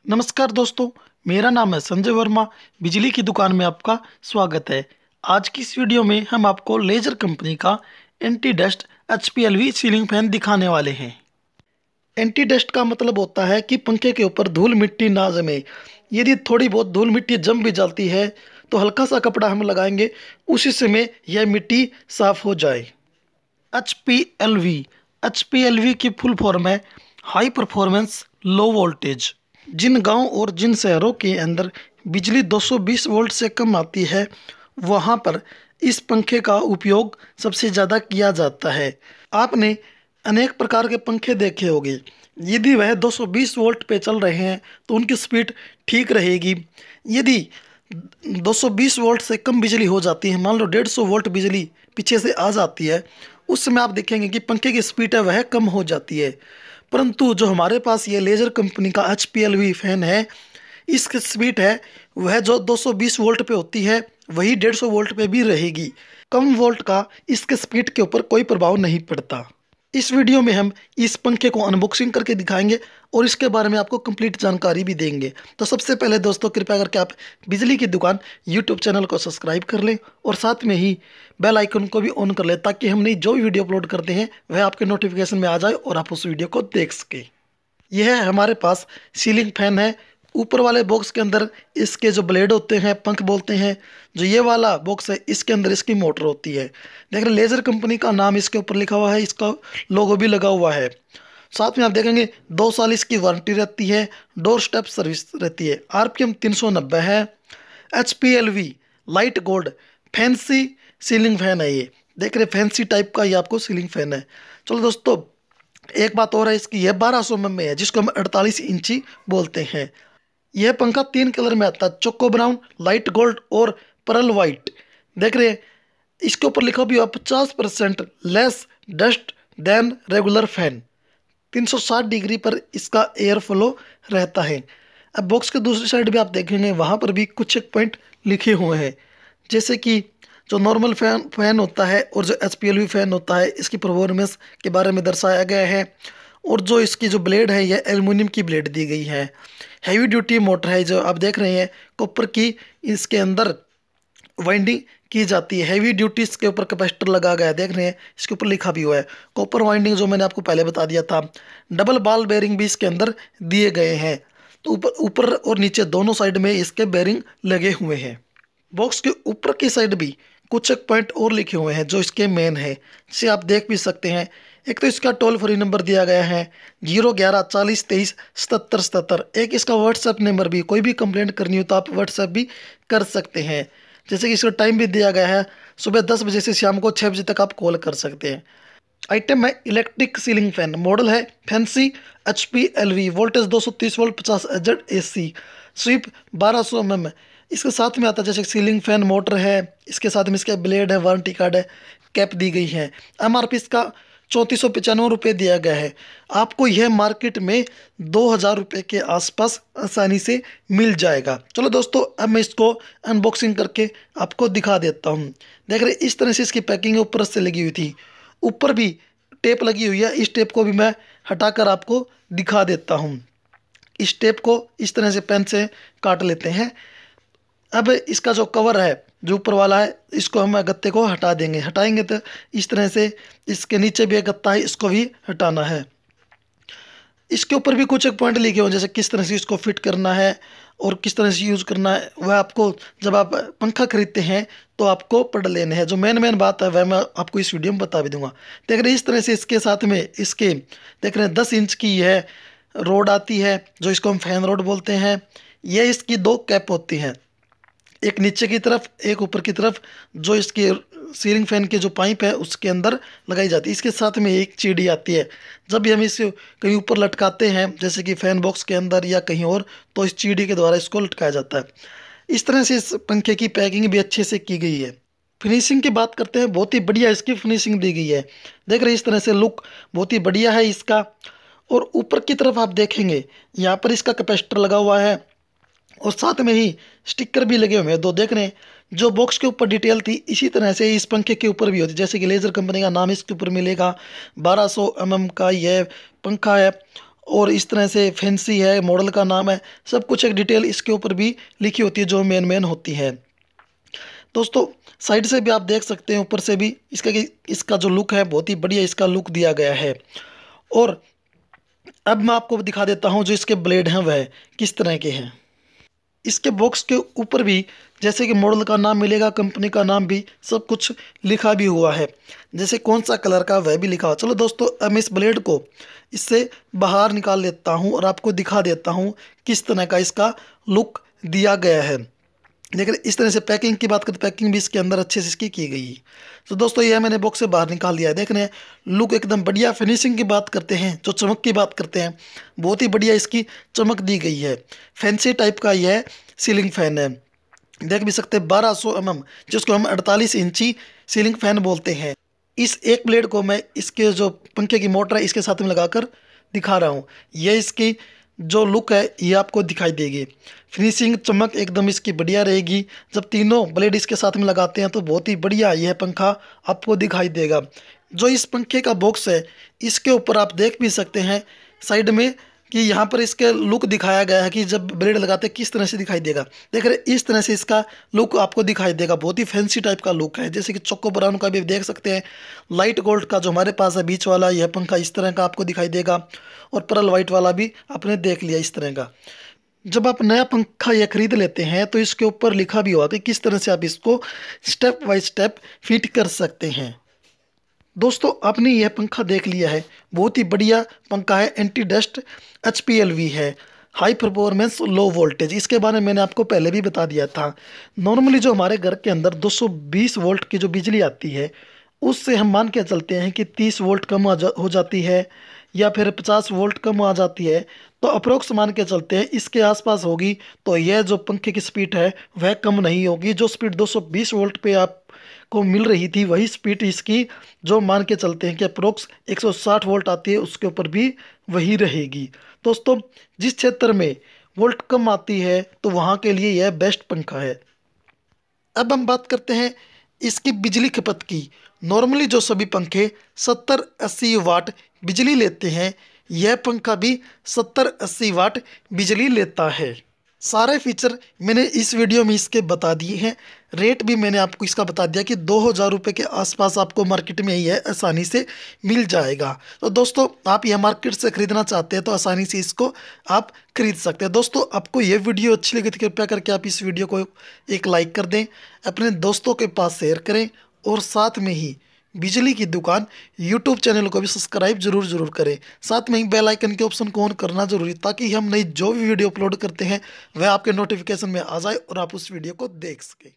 नमस्कार दोस्तों, मेरा नाम है संजय वर्मा। बिजली की दुकान में आपका स्वागत है। आज की इस वीडियो में हम आपको लेजर कंपनी का anti dust HPLV ceiling fan दिखाने वाले हैं। एंटी डस्ट का मतलब होता है कि पंखे के ऊपर धूल मिट्टी ना जमे। यदि थोड़ी बहुत धूल मिट्टी जम भी जाती है तो हल्का सा कपड़ा हम लगाएंगे, उसी समय यह मिट्टी साफ हो जाए। HPLV HPLV की फुल फॉर्म है हाई परफॉर्मेंस लो वोल्टेज। जिन गांव और जिन शहरों के अंदर बिजली 220 वोल्ट से कम आती है, वहां पर इस पंखे का उपयोग सबसे ज़्यादा किया जाता है। आपने अनेक प्रकार के पंखे देखे होंगे। यदि वह 220 वोल्ट पे चल रहे हैं तो उनकी स्पीड ठीक रहेगी। यदि 220 वोल्ट से कम बिजली हो जाती है, मान लो 150 वोल्ट बिजली पीछे से आ जाती है, उस समय आप देखेंगे कि पंखे की स्पीड है वह कम हो जाती है। परंतु जो हमारे पास ये लेजर कंपनी का HPLV फैन है, इसकी स्पीड है वह जो 220 वोल्ट पे होती है वही 150 वोल्ट पे भी रहेगी। कम वोल्ट का इसके स्पीड के ऊपर कोई प्रभाव नहीं पड़ता। इस वीडियो में हम इस पंखे को अनबॉक्सिंग करके दिखाएंगे और इसके बारे में आपको कंप्लीट जानकारी भी देंगे। तो सबसे पहले दोस्तों, कृपया करके आप बिजली की दुकान यूट्यूब चैनल को सब्सक्राइब कर लें और साथ में ही बेल आइकन को भी ऑन कर लें, ताकि हम नई जो भी वीडियो अपलोड करते हैं वह आपके नोटिफिकेशन में आ जाए और आप उस वीडियो को देख सकें। यह हमारे पास सीलिंग फैन है। ऊपर वाले बॉक्स के अंदर इसके जो ब्लेड होते हैं, पंख बोलते हैं, जो ये वाला बॉक्स है इसके अंदर इसकी मोटर होती है। देख रहे लेजर कंपनी का नाम इसके ऊपर लिखा हुआ है, इसका लोगो भी लगा हुआ है। साथ में आप देखेंगे 2 साल इसकी वारंटी रहती है, डोर स्टेप सर्विस रहती है। RPM 390 है। HPLV light gold fancy ceiling fan है। ये देख रहे फैंसी टाइप का ये आपको सीलिंग फैन है। चलो दोस्तों, एक बात और है इसकी, यह 1200 mm में है, जिसको हम 48 इंची बोलते हैं। यह पंखा 3 कलर में आता है, चोको ब्राउन, लाइट गोल्ड और परल वाइट। देख रहे हैं इसके ऊपर लिखा भी हुआ 50% less dust than regular fan. 360 degree पर इसका एयर फ्लो रहता है। अब बॉक्स के दूसरी साइड भी आप देखेंगे, वहाँ पर भी कुछ एक पॉइंट लिखे हुए हैं, जैसे कि जो नॉर्मल फैन होता है और जो HPLV फैन होता है, इसकी परफॉर्मेंस के बारे में दर्शाया गया है। और जो इसकी जो ब्लेड है यह एल्युमिनियम की ब्लेड दी गई है। हैवी ड्यूटी मोटर है, जो आप देख रहे हैं कॉपर की इसके अंदर वाइंडिंग की जाती है। हैवी ड्यूटी इसके ऊपर कैपेसिटर लगा गया है, देख रहे हैं इसके ऊपर लिखा भी हुआ है कॉपर वाइंडिंग, जो मैंने आपको पहले बता दिया था। डबल बॉल बेरिंग भी इसके अंदर दिए गए हैं, तो ऊपर ऊपर और नीचे दोनों साइड में इसके बेरिंग लगे हुए हैं। बॉक्स के ऊपर की साइड भी कुछ एक पॉइंट और लिखे हुए हैं जो इसके मेन है, जिसे आप देख भी सकते हैं। एक तो इसका टोल फ्री नंबर दिया गया है 011 40 23 77 77। एक इसका व्हाट्सएप नंबर भी, कोई भी कंप्लेंट करनी हो तो आप व्हाट्सएप भी कर सकते हैं। जैसे कि इसका टाइम भी दिया गया है, सुबह 10 बजे से शाम को 6 बजे तक आप कॉल कर सकते हैं। आइटम है इलेक्ट्रिक सीलिंग फैन, मॉडल है fancy HPLV, voltage 230 volt 50 HZ AC, sweep 1200 mm। इसके साथ में आता है जैसे सीलिंग फैन मोटर है, इसके साथ में इसका ब्लेड है, वारंटी कार्ड है, कैप दी गई है। MRP इसका 3495 रुपये दिया गया है। आपको यह मार्केट में 2000 रुपये के आसपास आसानी से मिल जाएगा। चलो दोस्तों, अब मैं इसको अनबॉक्सिंग करके आपको दिखा देता हूँ। देख रहे इस तरह से इसकी पैकिंग ऊपर से लगी हुई थी, ऊपर भी टेप लगी हुई है। इस टेप को भी मैं हटाकर आपको दिखा देता हूँ। इस टेप को इस तरह से पेन से काट लेते हैं। अब इसका जो कवर है जो ऊपर वाला है, इसको हम गत्ते को हटा देंगे। हटाएंगे तो इस तरह से इसके नीचे भी एक गत्ता है, इसको भी हटाना है। इसके ऊपर भी कुछ एक पॉइंट लिखे हुए हैं, जैसे किस तरह से इसको फिट करना है और किस तरह से यूज़ करना है। वह आपको जब आप पंखा खरीदते हैं तो आपको पढ़ लेने हैं। जो मेन बात है वह मैं आपको इस वीडियो में बता भी दूंगा। देख रहे हैं इस तरह से इसके साथ में इसके देख रहे हैं 10 इंच की यह रोड आती है, जो इसको हम फैन रोड बोलते हैं। यह इसकी 2 कैप होती हैं, एक नीचे की तरफ एक ऊपर की तरफ, जो इसके सीलिंग फैन के जो पाइप है उसके अंदर लगाई जाती है। इसके साथ में एक चीड़ी आती है, जब भी हम इसे कहीं ऊपर लटकाते हैं जैसे कि फैन बॉक्स के अंदर या कहीं और, तो इस चीड़ी के द्वारा इसको लटकाया जाता है। इस तरह से इस पंखे की पैकिंग भी अच्छे से की गई है। फिनिशिंग की बात करते हैं, बहुत ही बढ़िया इसकी फिनिशिंग दी गई है। देख रहे इस तरह से लुक बहुत ही बढ़िया है इसका। और ऊपर की तरफ आप देखेंगे यहाँ पर इसका कैपेसिटर लगा हुआ है और साथ में ही स्टिकर भी लगे हुए हैं 2। देख रहे हैं जो बॉक्स के ऊपर डिटेल थी इसी तरह से इस पंखे के ऊपर भी होती है, जैसे कि लेजर कंपनी का नाम इसके ऊपर मिलेगा। 1200 mm का यह पंखा है और इस तरह से फैंसी है, मॉडल का नाम है, सब कुछ एक डिटेल इसके ऊपर भी लिखी होती है जो मेन होती है। दोस्तों साइड से भी आप देख सकते हैं, ऊपर से भी इसका जो लुक है बहुत ही बढ़िया इसका लुक दिया गया है। और अब मैं आपको दिखा देता हूँ जो इसके ब्लेड हैं वह किस तरह के हैं। इसके बॉक्स के ऊपर भी जैसे कि मॉडल का नाम मिलेगा, कंपनी का नाम भी, सब कुछ लिखा भी हुआ है, जैसे कौन सा कलर का वह भी लिखा हुआ। चलो दोस्तों अब मैं इस ब्लेड को इससे बाहर निकाल लेता हूँ और आपको दिखा देता हूँ किस तरह का इसका लुक दिया गया है। लेकिन इस तरह से पैकिंग की बात करें, पैकिंग भी इसके अंदर अच्छे से इसकी की गई है। तो दोस्तों ये मैंने बॉक्स से बाहर निकाल दिया है। देख रहे हैं लुक एकदम बढ़िया। फिनिशिंग की बात करते हैं, जो चमक की बात करते हैं, बहुत ही बढ़िया इसकी चमक दी गई है। फैंसी टाइप का यह सीलिंग फैन है, देख भी सकते हैं 1200 mm, जिसको हम 48 इंची सीलिंग फैन बोलते हैं। इस एक ब्लेड को मैं इसके जो पंखे की मोटर है इसके साथ में लगाकर दिखा रहा हूँ। यह इसकी जो लुक है ये आपको दिखाई देगी। फिनिशिंग चमक एकदम इसकी बढ़िया रहेगी। जब तीनों ब्लेड इसके साथ में लगाते हैं तो बहुत ही बढ़िया यह पंखा आपको दिखाई देगा। जो इस पंखे का बॉक्स है इसके ऊपर आप देख भी सकते हैं साइड में कि यहाँ पर इसके लुक दिखाया गया है कि जब ब्लेड लगाते हैं किस तरह से दिखाई देगा। देख रहे इस तरह से इसका लुक आपको दिखाई देगा। बहुत ही फैंसी टाइप का लुक है, जैसे कि चोको ब्राउन का भी देख सकते हैं। लाइट गोल्ड का जो हमारे पास है बीच वाला यह पंखा इस तरह का आपको दिखाई देगा, और पर्ल वाइट वाला भी आपने देख लिया इस तरह का। जब आप नया पंखा यह खरीद लेते हैं तो इसके ऊपर लिखा भी हुआ कि किस तरह से आप इसको स्टेप बाय स्टेप फिट कर सकते हैं। दोस्तों आपने यह पंखा देख लिया है, बहुत ही बढ़िया पंखा है। एंटी डस्ट HPLV है, हाई परफॉर्मेंस लो वोल्टेज। इसके बारे में मैंने आपको पहले भी बता दिया था। नॉर्मली जो हमारे घर के अंदर 220 वोल्ट की जो बिजली आती है उससे हम मान के चलते हैं कि 30 वोल्ट कम हो जाती है या फिर 50 वोल्ट कम आ जाती है, तो अप्रोक्स मान के चलते हैं इसके आसपास होगी। तो यह जो पंखे की स्पीड है वह कम नहीं होगी। जो स्पीड 220 वोल्ट पे आपको मिल रही थी वही स्पीड इसकी जो मान के चलते हैं कि अप्रोक्स 160 वोल्ट आती है उसके ऊपर भी वही रहेगी। दोस्तों जिस क्षेत्र में वोल्ट कम आती है तो वहाँ के लिए यह बेस्ट पंखा है। अब हम बात करते हैं इसकी बिजली खपत की। नॉर्मली जो सभी पंखे 70-80 वाट बिजली लेते हैं, यह पंखा भी 70-80 वाट बिजली लेता है। सारे फीचर मैंने इस वीडियो में इसके बता दिए हैं। रेट भी मैंने आपको इसका बता दिया कि 2000 रुपये के आसपास आपको मार्केट में यह आसानी से मिल जाएगा। तो दोस्तों आप यह मार्केट से ख़रीदना चाहते हैं तो आसानी से इसको आप खरीद सकते हैं। दोस्तों आपको ये वीडियो अच्छी लगी तो कृपया करके आप इस वीडियो को एक लाइक कर दें, अपने दोस्तों के पास शेयर करें, और साथ में ही बिजली की दुकान यूट्यूब चैनल को भी सब्सक्राइब जरूर करें। साथ में ही बेल आइकन के ऑप्शन को ऑन करना जरूरी, ताकि हम नई जो भी वीडियो अपलोड करते हैं वह आपके नोटिफिकेशन में आ जाए और आप उस वीडियो को देख सकें।